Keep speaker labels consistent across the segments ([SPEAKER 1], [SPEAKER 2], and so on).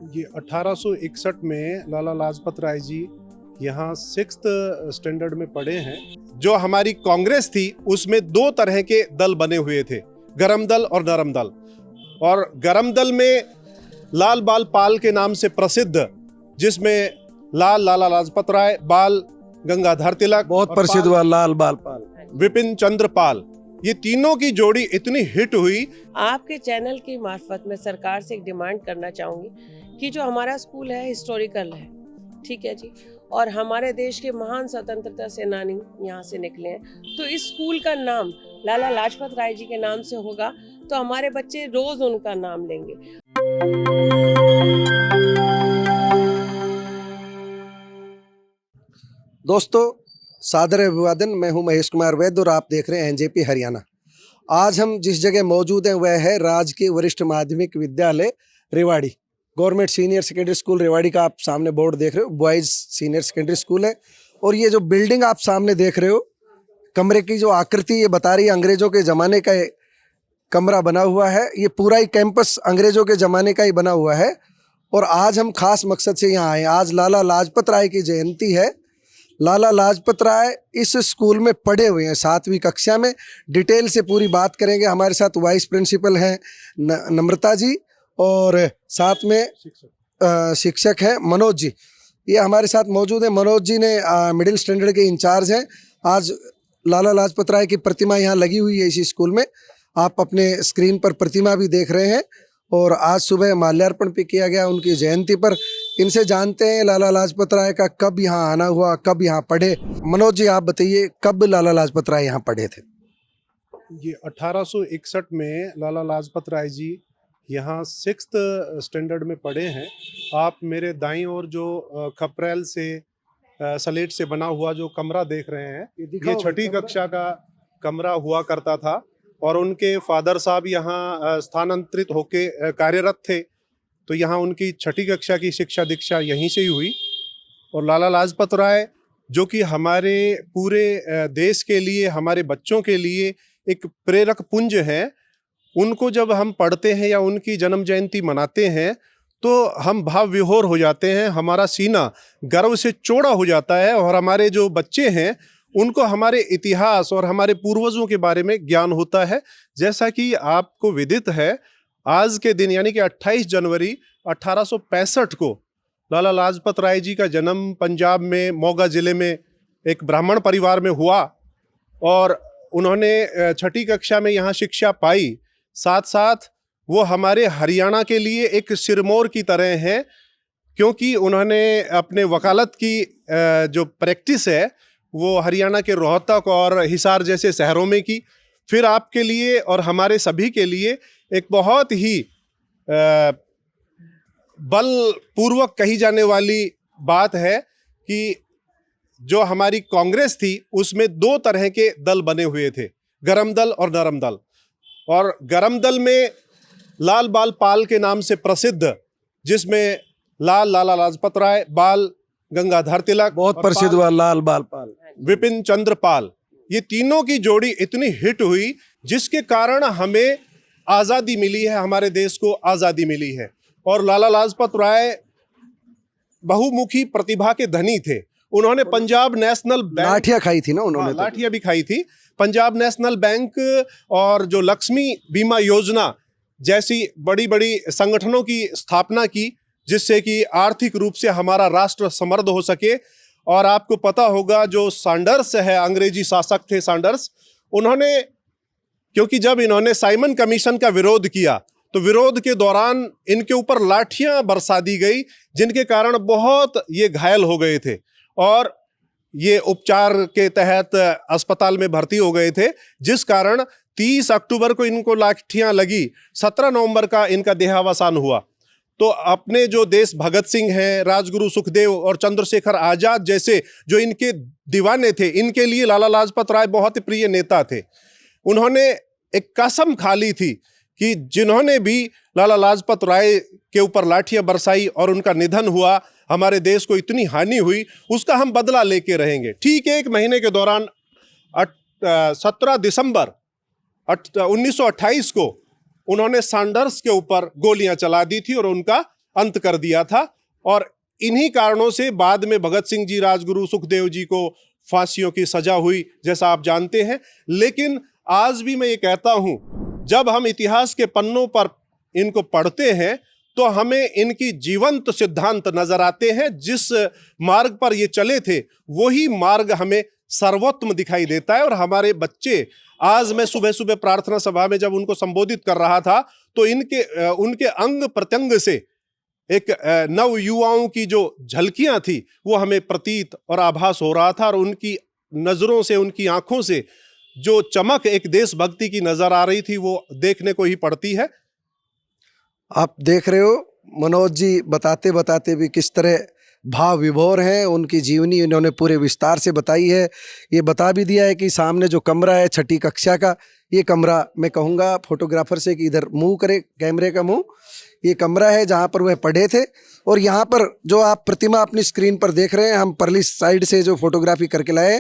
[SPEAKER 1] ये 1861 में लाला लाजपत राय जी यहाँ 6th स्टैंडर्ड में पढ़े हैं। जो हमारी कांग्रेस थी उसमें दो तरह के दल बने हुए थे, गरम दल और नरम दल। और गरम दल में लाल बाल पाल के नाम से प्रसिद्ध, जिसमें लाला लाजपत राय, बाल गंगाधर तिलक,
[SPEAKER 2] बहुत प्रसिद्ध हुआ लाल बाल पाल,
[SPEAKER 1] विपिन चंद्र पाल, ये तीनों की जोड़ी इतनी हिट हुई।
[SPEAKER 3] आपके चैनल की मार्फत मैं सरकार से एक डिमांड करना चाहूँगी कि जो हमारा स्कूल है हिस्टोरिकल है, ठीक है जी, और हमारे देश के महान स्वतंत्रता सेनानी यहाँ से निकले हैं, तो इस स्कूल का नाम लाला लाजपत राय जी के नाम से होगा तो हमारे बच्चे रोज उनका नाम लेंगे।
[SPEAKER 2] दोस्तों सादर अभिवादन, मैं हूं महेश कुमार वैद्य और आप देख रहे हैं एनजेपी हरियाणा। आज हम जिस जगह मौजूद हैं वह है राजकीय वरिष्ठ माध्यमिक विद्यालय Rewari, government senior secondary school Rewari का आप सामने बोर्ड देख रहे हो, बॉयज़ सीनियर सेकेंडरी स्कूल है। और ये जो बिल्डिंग आप सामने देख रहे हो, कमरे की जो आकृति ये बता रही है अंग्रेजों के ज़माने का कमरा बना हुआ है। ये पूरा ही कैंपस अंग्रेजों के ज़माने का ही बना हुआ है। और आज हम खास मकसद से यहाँ आए। आज लाला लाजपत राय की जयंती है। लाला लाजपत राय इस स्कूल में पढ़े हुए हैं 7वीं कक्षा में। डिटेल से पूरी बात करेंगे। हमारे साथ वाइस प्रिंसिपल हैं नम्रता जी और साथ में शिक्षक हैं मनोज जी, ये हमारे साथ मौजूद हैं। मनोज जी ने मिडिल स्टैंडर्ड के इंचार्ज हैं। आज लाला लाजपत राय की प्रतिमा यहाँ लगी हुई है इसी स्कूल में, आप अपने स्क्रीन पर प्रतिमा भी देख रहे हैं। और आज सुबह माल्यार्पण भी किया गया उनकी जयंती पर। इनसे जानते हैं लाला लाजपत राय का कब यहाँ आना हुआ, कब यहाँ पढ़े। मनोज जी आप बताइए, कब लाला लाजपत राय यहाँ पढ़े थे?
[SPEAKER 1] ये 1861 में लाला लाजपत राय जी यहाँ 6th स्टैंडर्ड में पढ़े हैं। आप मेरे दाईं ओर जो खपरेल से सलेट से बना हुआ जो कमरा देख रहे हैं, ये 6ठी कक्षा का कमरा हुआ करता था। और उनके फादर साहब यहाँ स्थानांतरित होके कार्यरत थे, तो यहाँ उनकी 6ठी कक्षा की शिक्षा दीक्षा यहीं से ही हुई। और लाला लाजपत राय जो कि हमारे पूरे देश के लिए, हमारे बच्चों के लिए एक प्रेरक पुंज है, उनको जब हम पढ़ते हैं या उनकी जन्म जयंती मनाते हैं तो हम भाव विभोर हो जाते हैं। हमारा सीना गर्व से चौड़ा हो जाता है और हमारे जो बच्चे हैं उनको हमारे इतिहास और हमारे पूर्वजों के बारे में ज्ञान होता है। जैसा कि आपको विदित है, आज के दिन यानी कि 28 जनवरी 1865 को लाला लाजपत राय जी का जन्म पंजाब में मोगा ज़िले में एक ब्राह्मण परिवार में हुआ। और उन्होंने 6ठी कक्षा में यहाँ शिक्षा पाई। साथ साथ वो हमारे हरियाणा के लिए एक सिरमौर की तरह हैं, क्योंकि उन्होंने अपने वकालत की जो प्रैक्टिस है वो हरियाणा के रोहतक और हिसार जैसे शहरों में की। फिर आपके लिए और हमारे सभी के लिए एक बहुत ही बलपूर्वक कही जाने वाली बात है कि जो हमारी कांग्रेस थी उसमें दो तरह के दल बने हुए थे, गरम दल और नरम दल। और गरम दल में लाल बाल पाल के नाम से प्रसिद्ध, जिसमें लाला लाजपत राय, बाल गंगाधर तिलक,
[SPEAKER 2] बहुत प्रसिद्ध हुआ लाल बाल पाल,
[SPEAKER 1] विपिन चंद्र पाल, ये तीनों की जोड़ी इतनी हिट हुई जिसके कारण हमें आज़ादी मिली है, हमारे देश को आज़ादी मिली है। और लाला लाजपत राय बहुमुखी प्रतिभा के धनी थे। उन्होंने पंजाब नेशनल बैंक,
[SPEAKER 2] लाठियाँ खाई थी ना उन्होंने,
[SPEAKER 1] लाठियाँ भी खाई थी। पंजाब नेशनल बैंक और जो लक्ष्मी बीमा योजना जैसी बड़ी बड़ी संगठनों की स्थापना की, जिससे कि आर्थिक रूप से हमारा राष्ट्र समृद्ध हो सके। और आपको पता होगा जो सैंडर्स है, अंग्रेजी शासक थे सैंडर्स, उन्होंने, क्योंकि जब इन्होंने साइमन कमीशन का विरोध किया तो विरोध के दौरान इनके ऊपर लाठियां बरसा दी गई, जिनके कारण बहुत ये घायल हो गए थे और ये उपचार के तहत अस्पताल में भर्ती हो गए थे, जिस कारण 30 अक्टूबर को इनको लाठियां लगी, 17 नवंबर का इनका देहावसान हुआ। तो अपने जो देश भगत सिंह हैं, राजगुरु सुखदेव और चंद्रशेखर आज़ाद जैसे जो इनके दीवाने थे, इनके लिए लाला लाजपत राय बहुत ही प्रिय नेता थे। उन्होंने एक कसम खा ली थी कि जिन्होंने भी लाला लाजपत राय के ऊपर लाठियां बरसाई और उनका निधन हुआ, हमारे देश को इतनी हानि हुई, उसका हम बदला लेके रहेंगे। ठीक 1 महीने के दौरान 17 दिसंबर 1928 को उन्होंने सैंडर्स के ऊपर गोलियां चला दी थी और उनका अंत कर दिया था। और इन्हीं कारणों से बाद में भगत सिंह जी, राजगुरु सुखदेव जी को फांसियों की सजा हुई, जैसा आप जानते हैं। लेकिन आज भी मैं ये कहता हूं, जब हम इतिहास के पन्नों पर इनको पढ़ते हैं तो हमें इनकी जीवंत सिद्धांत नजर आते हैं। जिस मार्ग पर ये चले थे वही मार्ग हमें सर्वोत्तम दिखाई देता है। और हमारे बच्चे, आज मैं सुबह सुबह प्रार्थना सभा में जब उनको संबोधित कर रहा था तो उनके अंग प्रत्यंग से एक नव युवाओं की जो झलकियां थी वो हमें प्रतीत और आभास हो रहा था। और उनकी नजरों से, उनकी आंखों से जो चमक एक देशभक्ति की नजर आ रही थी वो देखने को ही पड़ती है।
[SPEAKER 2] आप देख रहे हो मनोज जी बताते बताते भी किस तरह भाव विभोर हैं। उनकी जीवनी इन्होंने पूरे विस्तार से बताई है। ये बता भी दिया है कि सामने जो कमरा है 6ठी कक्षा का, ये कमरा मैं कहूँगा फोटोग्राफर से कि इधर मुंह करे कैमरे का मुंह, ये कमरा है जहाँ पर वह पढ़े थे। और यहाँ पर जो आप प्रतिमा अपनी स्क्रीन पर देख रहे हैं, हम परली साइड से जो फोटोग्राफी करके लाए,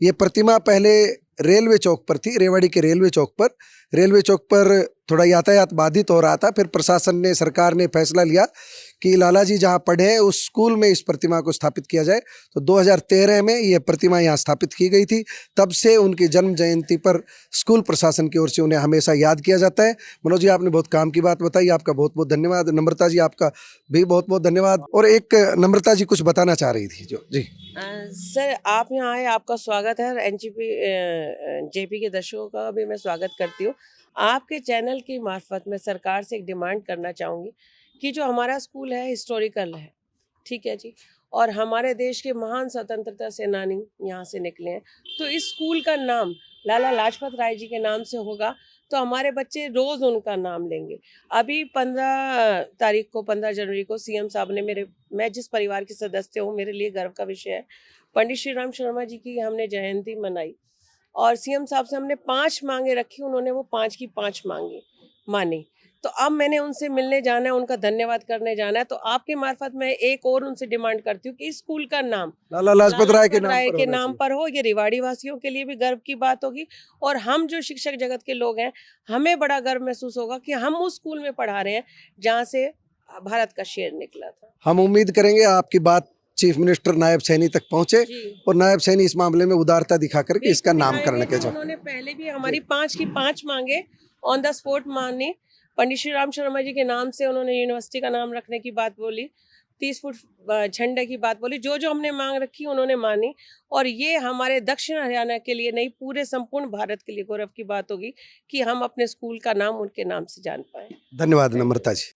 [SPEAKER 2] ये प्रतिमा पहले रेलवे चौक पर थी, रेवाड़ी के रेलवे चौक पर। रेलवे चौक पर थोड़ा यातायात बाधित हो रहा था, फिर प्रशासन ने, सरकार ने फैसला लिया कि लाला जी जहाँ पढ़े हैं उस स्कूल में इस प्रतिमा को स्थापित किया जाए। तो 2013 में ये प्रतिमा यहाँ स्थापित की गई थी। तब से उनकी जन्म जयंती पर स्कूल प्रशासन की ओर से उन्हें हमेशा याद किया जाता है। मनोज जी, आपने बहुत काम की बात बताई, आपका बहुत बहुत धन्यवाद। नम्रता जी, आपका भी बहुत बहुत धन्यवाद। और एक नम्रता जी कुछ बताना चाह रही थी जो जी।
[SPEAKER 3] सर, आप यहाँ आए, आपका स्वागत है। एनजीपी जेपी के दर्शकों का भी मैं स्वागत करती हूँ। आपके चैनल की मार्फत में सरकार से एक डिमांड करना चाहूँगी कि जो हमारा स्कूल है हिस्टोरिकल है, ठीक है जी, और हमारे देश के महान स्वतंत्रता सेनानी यहाँ से निकले हैं, तो इस स्कूल का नाम लाला लाजपत राय जी के नाम से होगा तो हमारे बच्चे रोज़ उनका नाम लेंगे। अभी 15 जनवरी को सीएम साहब ने मैं जिस परिवार की सदस्य हूँ, मेरे लिए गर्व का विषय है, पंडित श्री राम शर्मा जी की हमने जयंती मनाई और सीएम साहब से हमने 5 मांगे रखी, उन्होंने वो 5 की 5 मानी। तो अब मैंने उनसे मिलने जाना है, उनका धन्यवाद करने जाना है। तो आपके मार्फत मैं एक और उनसे डिमांड करती हूँ कि इस स्कूल का नाम
[SPEAKER 2] लाला लाजपत राय के
[SPEAKER 3] नाम पर हो। ये रेवाड़ी वासियों के लिए भी गर्व की बात होगी और हम जो शिक्षक जगत के लोग हैं, हमें बड़ा गर्व महसूस होगा कि हम उस स्कूल में पढ़ा रहे हैं जहाँ से भारत का शेर निकला था।
[SPEAKER 2] हम उम्मीद करेंगे आपकी बात चीफ मिनिस्टर नायब सैनी तक पहुंचे और नायब सैनी इस मामले में उदारता दिखा करके इसका नामकरण किया जाए।
[SPEAKER 3] उन्होंने पहले भी हमारी 5 की 5 मांगे ऑन द स्पॉट मानी। पंडित श्री राम शर्मा जी के नाम से उन्होंने यूनिवर्सिटी का नाम रखने की बात बोली, 30 फुट झंडे की बात बोली, जो हमने मांग रखी उन्होंने मानी। और ये हमारे दक्षिण हरियाणा के लिए नहीं, पूरे संपूर्ण भारत के लिए गौरव की बात होगी कि हम अपने स्कूल का नाम उनके नाम से जान पाए।
[SPEAKER 2] धन्यवाद नम्रता जी।